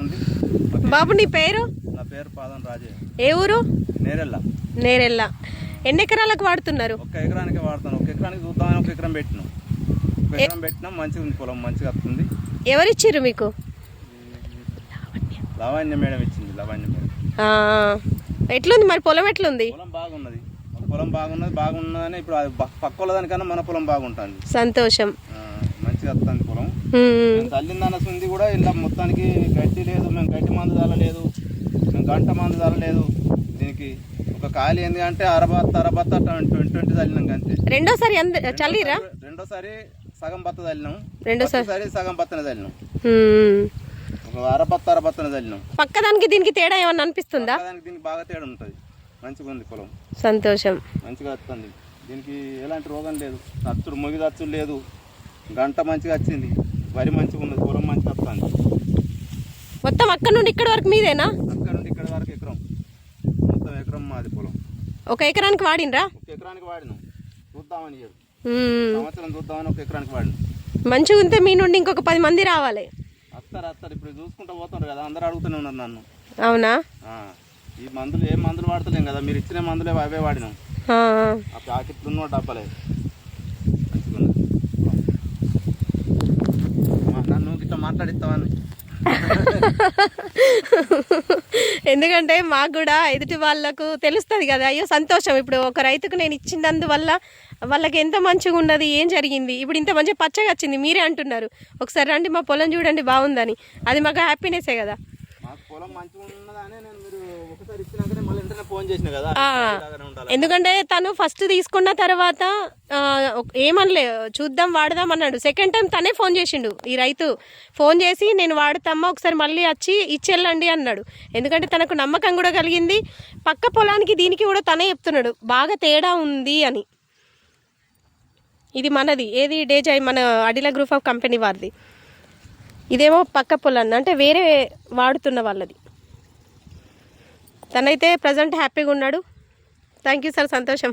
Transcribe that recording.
ఉంది. బాబు నీ పేరు? నా పేరు పాదం రాజే. ఏ ఊరు? నేరెళ్ళ. ఎన్ని ఎకరాలకు వాడుతున్నారు? 1 ఎకరానికి వాడుతాను. 1 ఎకరానికి చూద్దామని 1 ఎకరం పెట్టినాం. 1 ఎకరం పెట్టినాం, మంచిగా ఉంది పొలం, మంచిగా వస్తుంది. ఎవరిచ్చిర్రు మీకు? లావణ్య మేడం ఇచ్చింది. లావణ్య మేడం. ఎట్లుంది మరి పొలం? ఎట్లుంది? పొలం బాగున్నదని ఇప్పుడు పక్క దానికన్నా మన పొలం బాగుంటుంది. సంతోషం. మంచిగా వస్తుంది పొలం. తల్లిందన్న సుంది కూడా ఇలా మొత్తానికి గడ్డి లేదు, మేము గడ్డి మందు చల్లలేదు, మేము గంట మందు చల్లలేదు. దీనికి ఒక ఖాళీ ఏంది అంటే అరబత్త 20 చల్లినాం అంతే. రెండోసారి సగం బత్త చల్లినాం, రెండోసారి సగం బత్తన చల్లినాం, ఒక అరబత్తన చల్లినాం. పక్కదానికి దీనికి తేడా ఏమన్నా అనిపిస్తుందా? దీనికి బాగా తేడా ఉంటుంది. మంచిగా ఉంది పొలం, సంతోషం. మంచిగా వస్తుంది. దీనికి ఎలాంటి రోగం లేదు, మొగి తచ్చుడు లేదు, గంట మంచిగా వచ్చింది, వరి మంచిగా ఉన్నది, పొలం మంచిగా వస్తుంది. మొత్తం అక్కడ నుండి ఇక్కడ వరకు మీదేనా? అక్కడ నుండి ఇక్కడ వరకు ఎకరం, మొత్తం ఎకరం మాది పొలం. 1 ఎకరానికి వాడినరా? 1 ఎకరానికి వాడినాం. చూద్దామని సంవత్సరం చూద్దామని 1 ఎకరానికి వాడినాం. మంచిగా ఉంటే మీ నుండి ఇంకొక 10 మంది రావాలి. వస్తారు. ఇప్పుడు చూసుకుంటూ పోతుండ్రు కదా, అందరూ అడుగుతూనే ఉన్నారు నన్ను. అవునా? ఈ మందులు ఏం మందులు వాడతలేం కదా, మీరు ఇచ్చిన మందులే అవే వాడినాం. ఆ ప్యాకెట్లు ఉన్న డబ్బాలే. నన్ను ఇట్లా మాట్లాడిస్తామని. ఎందుకంటే మాకు కూడా ఎదుటి వాళ్ళకు తెలుస్తుంది కదా. అయ్యో సంతోషం, ఇప్పుడు ఒక రైతుకు నేను ఇచ్చినందువల్ల వాళ్ళకి ఎంత మంచిగా ఉన్నది, ఏం జరిగింది, ఇప్పుడు ఇంత మంచిగా పచ్చగా వచ్చింది. మీరే అంటున్నారు ఒకసారి రండి మా పొలం చూడండి బాగుందని, అది మాకు హ్యాపీనెస్సే కదా. ఎందుకంటే తను ఫస్ట్ తీసుకున్న తర్వాత ఏమనలే, చూద్దాం వాడదాం అన్నాడు. సెకండ్ టైం తనే ఫోన్ చేసిండు, ఈ రైతు ఫోన్ చేసి నేను వాడతామా ఒకసారి మళ్ళీ వచ్చి ఇచ్చెళ్ళండి అన్నాడు. ఎందుకంటే తనకు నమ్మకం కూడా కలిగింది. పక్క పొలానికి దీనికి కూడా తనే చెప్తున్నాడు బాగా తేడా ఉంది అని. ఇది మనది ఏది డేజాయ్, మన అడిలా గ్రూప్ ఆఫ్ కంపెనీ వారిది. ఇదేమో పక్క పొలాన్ని అంటే వేరే వాడుతున్న వాళ్ళది. తనైతే ప్రజెంట్ హ్యాపీగా ఉన్నాడు. థ్యాంక్ యూ సార్, సంతోషం.